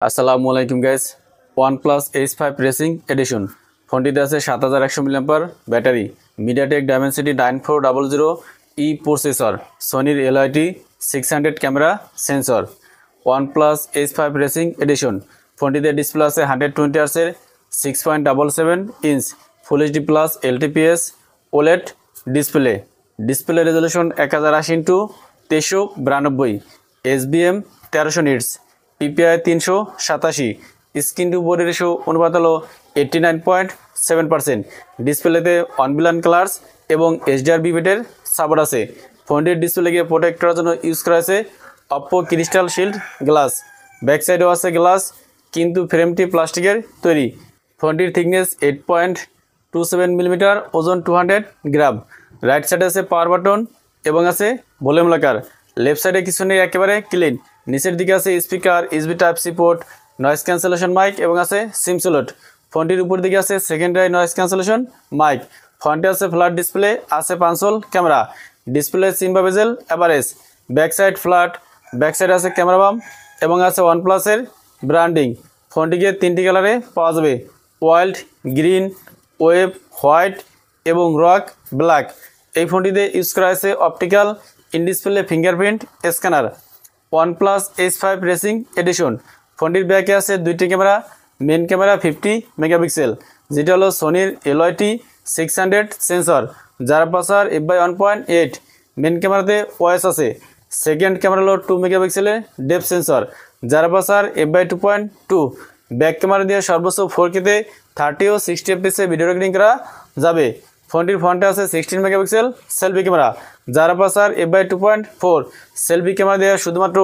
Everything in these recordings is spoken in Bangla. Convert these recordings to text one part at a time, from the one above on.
আসসালামু আলাইকুম guys. OnePlus H5 racing edition ফোনটিতে আছে 7100 mAh battery, MediaTek Dimensity 9400E processor, সোনির LIT 600 camera sensor. OnePlus H5 racing edition ফোনটিতে ডিসপ্লে আছে 120 Hz এর 6.77 inch full HD plus LTPS OLED display resolution 1080x2392, SBM 1300 nits, PPI 387, screen to body ratio অনুপাত হলো 89.7%। ডিসপ্লেতে অনবিলান কালার্স এবং HDR বিভেটের সাপোর্ট আছে। ফোনটির ডিসপ্লেকে প্রোটেক্ট করার জন্য ইউজ করা হয়েছে Oppo crystal shield glass. Back সাইডেও আছে গ্লাস, কিন্তু ফ্রেমটি প্লাস্টিকের তৈরি। ফোনটির থিকনেস 8.27 মিলিমিটার, ওজন 200 গ্রাম। রাইট সাইডে আছে পাওয়ার বাটন এবং আছে ভলিউম লকার। লেফট সাইডে কিছু নেই, একেবারে ক্লিন। নিচের দিকে আছে speaker, USB Type-C port, noise cancellation mic এবং আছে সিম স্লট। ফোনটির উপর দিকে আছে সেকেন্ডারি নয়েজ ক্যান্সেলেশন মাইক। ফ্রন্টে আছে ফ্ল্যাট ডিসপ্লে, আছে পাঁচল ক্যামেরা। ডিসপ্লে সিম্বা bezel average. Back side flat, back side আছে ক্যামেরা বাম এবং আছে OnePlus-এর ব্র্যান্ডিং। ফোনটিকে তিনটি কালারে পাওয়া যাবে: ওয়াইল্ড গ্রিন, ওয়েভ হোয়াইট এবং রক ব্ল্যাক। এই ফোনটিতে ইউজ করা হয়েছে optical in display fingerprint scanner. OnePlus H5 racing edition ফোনটির ব্যাকে আছে দুইটি ক্যামেরা। মেন ক্যামেরা 50 মেগাপিক্সেল, যেটা হলো সোনির LIT 600 সেন্সর, যার আপারচার f/1.8। মেন ক্যামেরাতে OIS আছে। সেকেন্ড ক্যামেরা হলো 2 মেগাপিক্সেলের ডেপথ সেন্সর, যার আপারচার f/2.2। ব্যাক ক্যামেরা দিয়ে সর্বোচ্চ 4K-তে 30 ও 60 fps ভিডিও রেকর্ডিং করা যাবে। ফোনটির ফ্রন্টে আছে 16 মেগাপিক্সেল সেলফি ক্যামেরা, যার আপারচার f/2.4। সেলফি ক্যামেরা দিয়ে শুধুমাত্র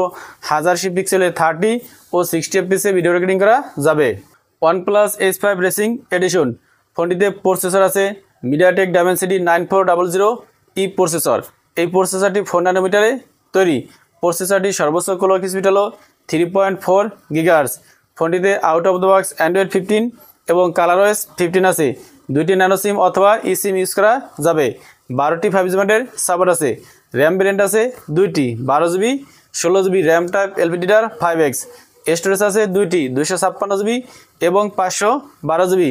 1080 পিক্সেলের 30 ও 60 fps ভিডিও রেকর্ডিং করা যাবে। OnePlus H5 রেসিং এডিশন ফোনটিতে প্রসেসর আছে মিডিয়াটেক ডাইমেনসিটি 9400E প্রসেসর। এই প্রসেসরটি 4 ন্যানোমিটারে তৈরি। প্রসেসরটি সর্বোচ্চ ক্লক স্পিড হলো 3.4 GHz। ফোনটিতে out of the box Android 15 এবং ColorOS 15 আছে। দুইটি ন্যানো সিম অথবা eSIM ইউজ করা যাবে। 12টি 5G ব্যান্ডের সাপোর্ট আছে। র্যাম ভেরিয়েন্ট আছে দুইটি, 12GB 16GB RAM type LPDDR 5X। Storage আছে দুইটি, 256GB এবং 512GB।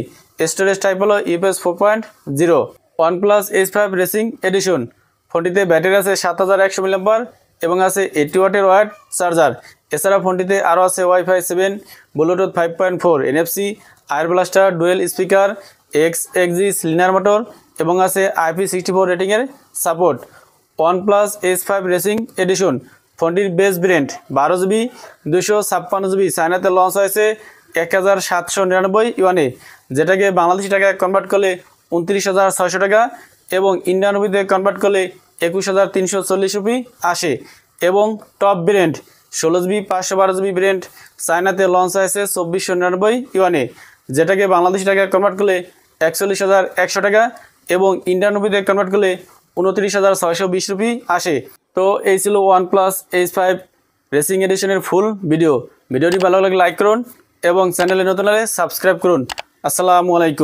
স্টোরেজ টাইপ হলো UFS 4.0। OnePlus H5 racing edition ফোনটিতে ব্যাটারি আছে 7100 mAh এবং আছে 80 ওয়াটের ওয়্যার চার্জার। এছাড়া ফোনটিতে আরও আছে Wi-Fi 7, Bluetooth 5.4, NFC, IR blaster, dual speaker, XXG linear motor এবং আছে IP64 রেটিংয়ের support. OnePlus H5 racing edition ফোনটির বেস ভেরিয়েন্ট 12GB 256GB চায়নাতে লঞ্চ হয়েছে 1799 ইউয়ানে, যেটাকে বাংলাদেশি টাকায় কনভার্ট করলে 29,600 টাকা এবং ইন্ডিয়ান রুপিতে কনভার্ট করলে 21,340 রুপি আসে। এবং top variant 16GB 512GB variant চায়নাতে লঞ্চ হয়েছে 2499 ইউয়ানে, যেটাকে বাংলাদেশি টাকায় কনভার্ট করলে 41,100 টাকা এবং ইন্ডিয়ান রুপিতে কনভার্ট করলে 29,620 রুপি আসে। তো এই ছিল OnePlus H5 রেসিং এডিশনের ফুল ভিডিওটি ভালো লাগলে লাইক করুন এবং চ্যানেলে নতুন হলে সাবস্ক্রাইব করুন। আসসালামু আলাইকুম।